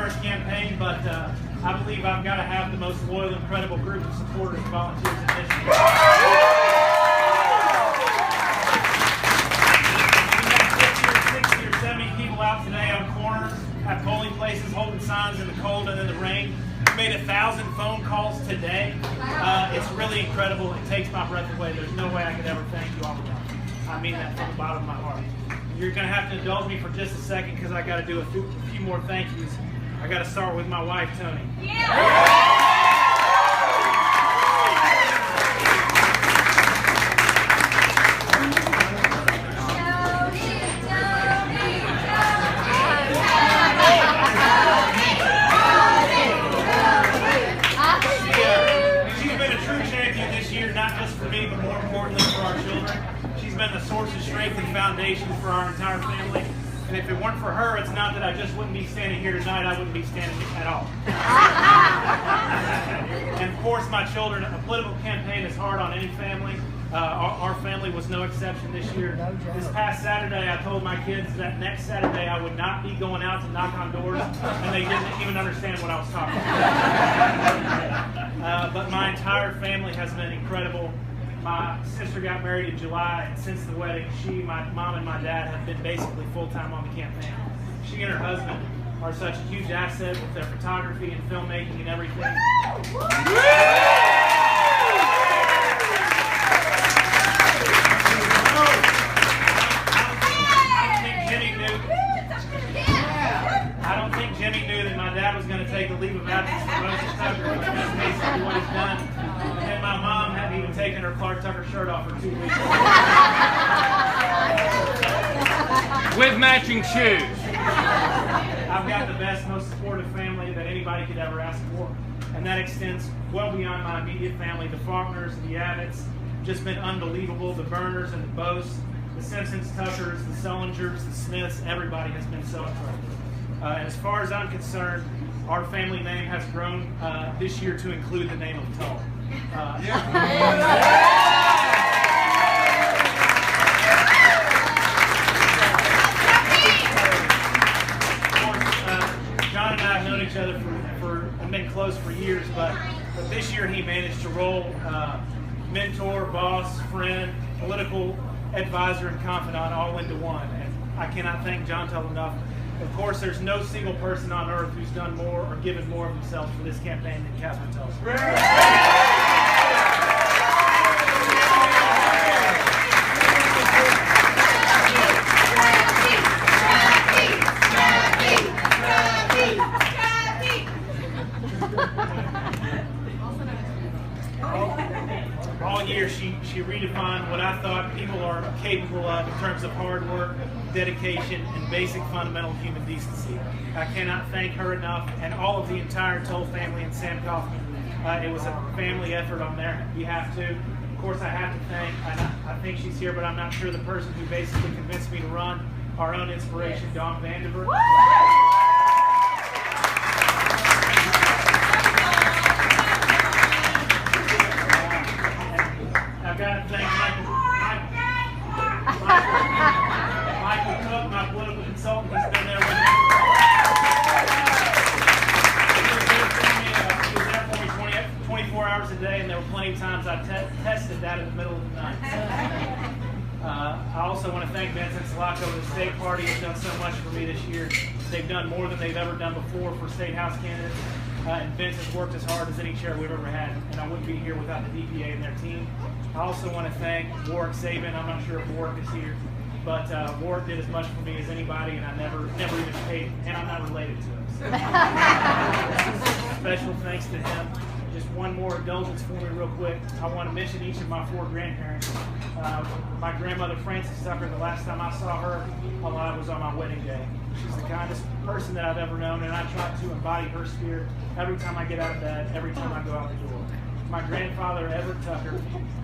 first campaign, but I believe I've got to have the most loyal, incredible group of supporters and volunteers in history. We have 50 or 60 or 70 people out today on corners, at polling places, holding signs in the cold and in the rain. We made 1,000 phone calls today. It's really incredible. It takes my breath away. There's no way I could ever thank you all enough. I mean that from the bottom of my heart. You're going to have to indulge me for just a second because I got to do a few more thank yous. I got to start with my wife, Tony. She's been a true champion this year, not just for me, but more importantly for our children. She's been the source of strength and foundation for our entire family. And if it weren't for her, it's not that I just wouldn't be standing here tonight, I wouldn't be standing at all. And of course, my children, a political campaign is hard on any family. Our family was no exception this year. This past Saturday, I told my kids that next Saturday I would not be going out to knock on doors, and they didn't even understand what I was talking about. But my entire family has been incredible. My sister got married in July, and since the wedding, my mom and my dad have been basically full-time on the campaign. She and her husband are such a huge asset with their photography and filmmaking and everything. I don't think Jimmy knew that my dad was going to take a leave of absence from Moses Tucker, which is basically what he's done. And my mom hadn't even taken her Clarke Tucker shirt off for 2 weeks. With matching shoes. I've got the best, most supportive family that anybody could ever ask for. And that extends well beyond my immediate family. The Faulkners, the Abbotts, just been unbelievable. The Burners and the Bose, the Simpsons, Tuckers, the Sullingers, the Smiths, everybody has been so incredible. And as far as I'm concerned, our family name has grown this year to include the name of Tull. Of course, John and I have known each other and been close for years, but this year he managed to roll mentor, boss, friend, political advisor, and confidant all into one. And I cannot thank John Tull enough. Of course, there's no single person on earth who's done more or given more of themselves for this campaign than Catherine Tull. All year she redefined what I thought people are capable of in terms of hard work, dedication, and basic fundamental human decency. I cannot thank her enough, and all of the entire Tull family and Sam Kaufman. It was a family effort on their behalf too. Of course, I have to thank, I think she's here, but I'm not sure, the person who basically convinced me to run, our own inspiration, Dawn Vandiver. I've got to thank Michael Cook, my political consultant, has been there with me. He was there for me 24 hours a day, and there were plenty of times I tested that in the middle of the night. I also want to thank Vincent Salacco. The state party has done so much for me this year. They've done more than they've ever done before for state house candidates. And Vince has worked as hard as any chair we've ever had, and I wouldn't be here without the DPA and their team. I also want to thank Warwick Saban. I'm not sure if Warwick is here, but Warwick did as much for me as anybody, and I never even paid, and I'm not related to him. So. Special thanks to him. Just one more indulgence for me real quick. I want to mention each of my 4 grandparents. My grandmother, Frances Tucker, the last time I saw her alive was on my wedding day. She's the kindest person that I've ever known, and I try to embody her spirit every time I get out of bed, every time I go out the door. My grandfather, Everett Tucker,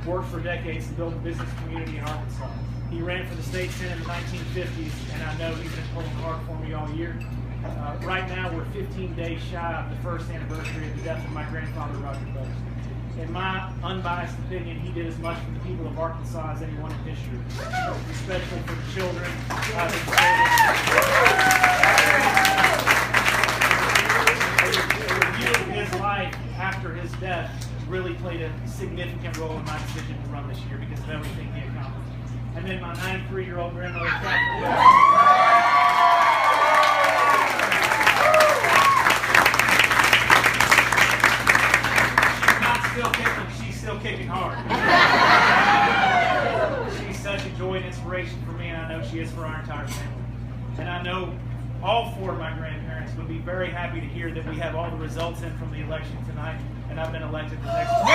worked for decades to build a business community in Arkansas. He ran for the state senate in the 1950s, and I know he's been pulling hard for me all year. Right now, we're 15 days shy of the first anniversary of the death of my grandfather, Roger Bose. In my unbiased opinion, he did as much for the people of Arkansas as anyone in history, especially for the children. played a significant role in my decision to run this year because of everything he accomplished. And then my 93-year-old grandmother, she's still kicking hard. She's such a joy and inspiration for me, and I know she is for our entire family. And I know all 4 of my grandparents would be very happy to hear that we have all the results in from the election tonight, and I've been elected the next one.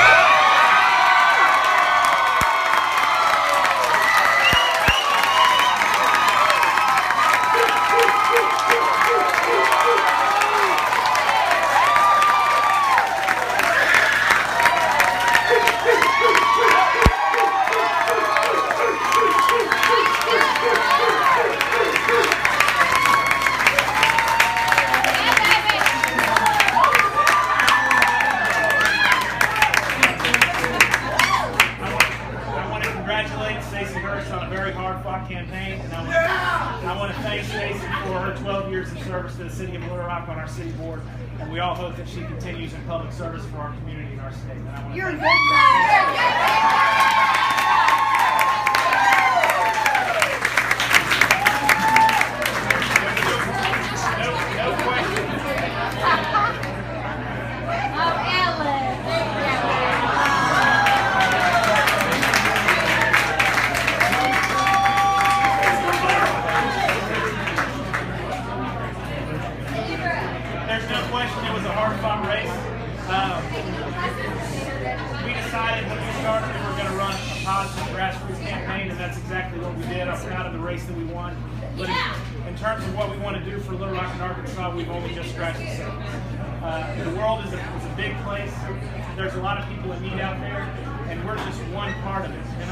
Campaign, and I want to thank Stacey for her 12 years of service to the city of Little Rock on our city board, and we all hope that she continues in public service for our community and our state. And I want to we decided when we started we were going to run a positive grassroots campaign, and that's exactly what we did. I'm proud of the race that we won. But in terms of what we want to do for Little Rock and Arkansas, we've only just scratched the surface. The world is a big place. There's a lot of people in need out there, and we're just one part of it. And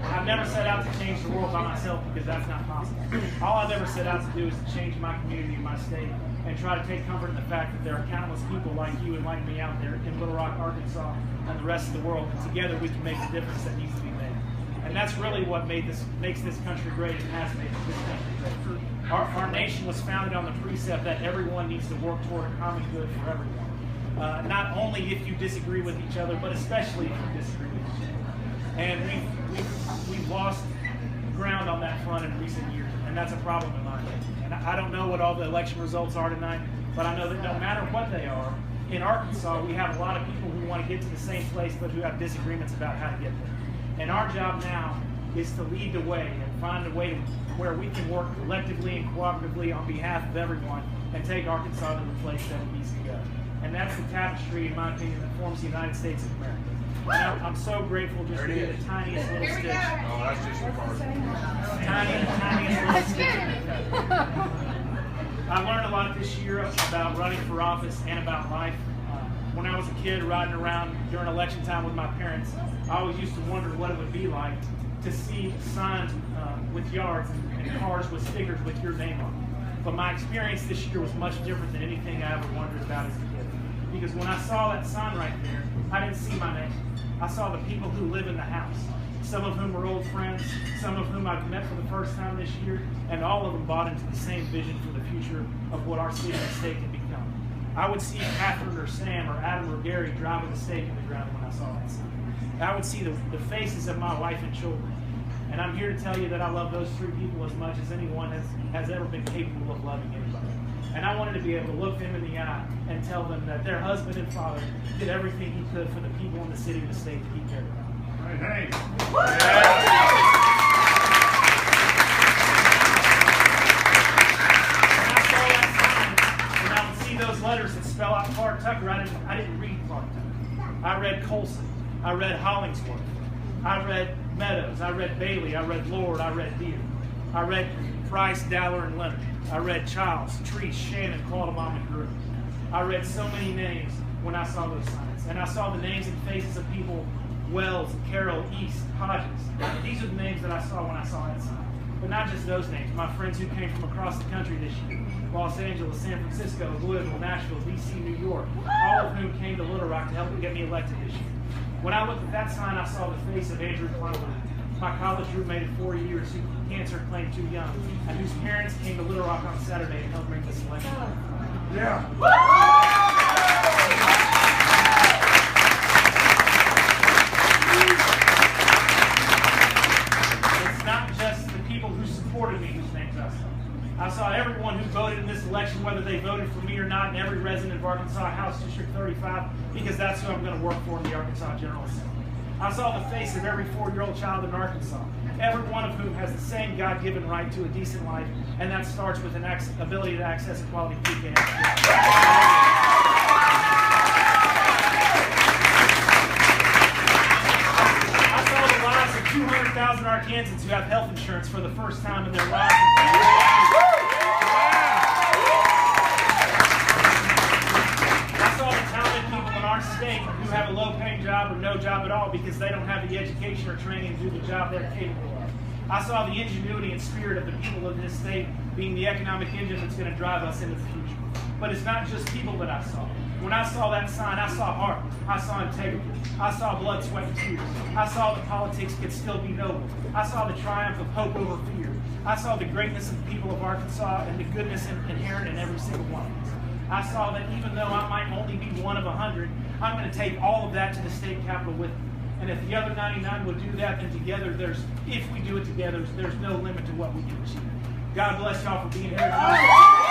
I've never set out to change the world by myself because that's not possible. All I've ever set out to do is to change my community and my state and try to take comfort in the fact that there are countless people like you and like me out there in Little Rock, Arkansas, and the rest of the world, and together we can make the difference that needs to be made. And that's really what makes this country great and has made this country great. Our nation was founded on the precept that everyone needs to work toward a common good for everyone. Not only if you disagree with each other, but especially if you disagree with each other. And we've lost ground on that front in recent years, and that's a problem in my opinion. And I don't know what all the election results are tonight, but I know that no matter what they are, in Arkansas we have a lot of people who want to get to the same place, but who have disagreements about how to get there. And our job now is to lead the way and find a way where we can work collectively and cooperatively on behalf of everyone and take Arkansas to the place that it needs to go. And that's the tapestry, in my opinion, that forms the United States of America. And I'm so grateful just to get the tiniest little stitch. Oh, that's just your part. Tiniest little stitch. I learned a lot this year about running for office and about life. When I was a kid riding around during election time with my parents, I always used to wonder what it would be like to see signs with yards and cars with stickers with your name on them. But my experience this year was much different than anything I ever wondered about as a kid. Because when I saw that sign right there, I didn't see my name. I saw the people who live in the house, some of whom were old friends, some of whom I've met for the first time this year, and all of them bought into the same vision for the future of what our city and state can become. I would see Catherine or Sam or Adam or Gary driving the stake in the ground when I saw that sign. I would see the faces of my wife and children. And I'm here to tell you that I love those 3 people as much as anyone has ever been capable of loving anybody. And I wanted to be able to look them in the eye and tell them that their husband and father did everything he could for the people in the city and the state that he cared about. Hey. When I saw that sign, and I would see those letters that spell out Clarke Tucker, I didn't read Clarke Tucker. I read Colson. I read Hollingsworth. I read Meadows. I read Bailey. I read Lord. I read Deere. I read Price, Dowler, and Leonard. I read Childs, Treese, Shannon, Quattlebaum, and Drew. I read so many names when I saw those signs. And I saw the names and faces of people, Wells, Carroll, East, Hodges. These are the names that I saw when I saw that sign. But not just those names. My friends who came from across the country this year. Los Angeles, San Francisco, Louisville, Nashville, D.C., New York. All of whom came to Little Rock to help get me elected this year. When I looked at that sign, I saw the face of Andrew Clarke, my college roommate of 4 years who cancer claimed too young, and whose parents came to Little Rock on Saturday to help bring this election. Yeah. It's not just the people who supported me whose names I saw. I saw everyone who voted in this election, whether they voted for me or not, and every resident of Arkansas House District 35, because that's who I'm going to work for in the Arkansas General Assembly. I saw the face of every 4-year-old child in Arkansas, every one of whom has the same God-given right to a decent life, and that starts with an ability to access a quality PK. I saw the lives of 200,000 Arkansans who have health insurance for the first time in their lives. I saw the talented people in our state who have a low-paying job or no job at all because they don't have the education or training to do the job they're capable of. I saw the ingenuity and spirit of the people of this state being the economic engine that's going to drive us into the future. But it's not just people that I saw. When I saw that sign, I saw heart. I saw integrity. I saw blood, sweat, and tears. I saw that politics could still be noble. I saw the triumph of hope over fear. I saw the greatness of the people of Arkansas and the goodness inherent in every single one of us. I saw that even though I might only be one of 100, I'm going to take all of that to the state capitol with me. And if the other 99 will do that, then together, if we do it together, there's no limit to what we can achieve. God bless y'all for being here tonight.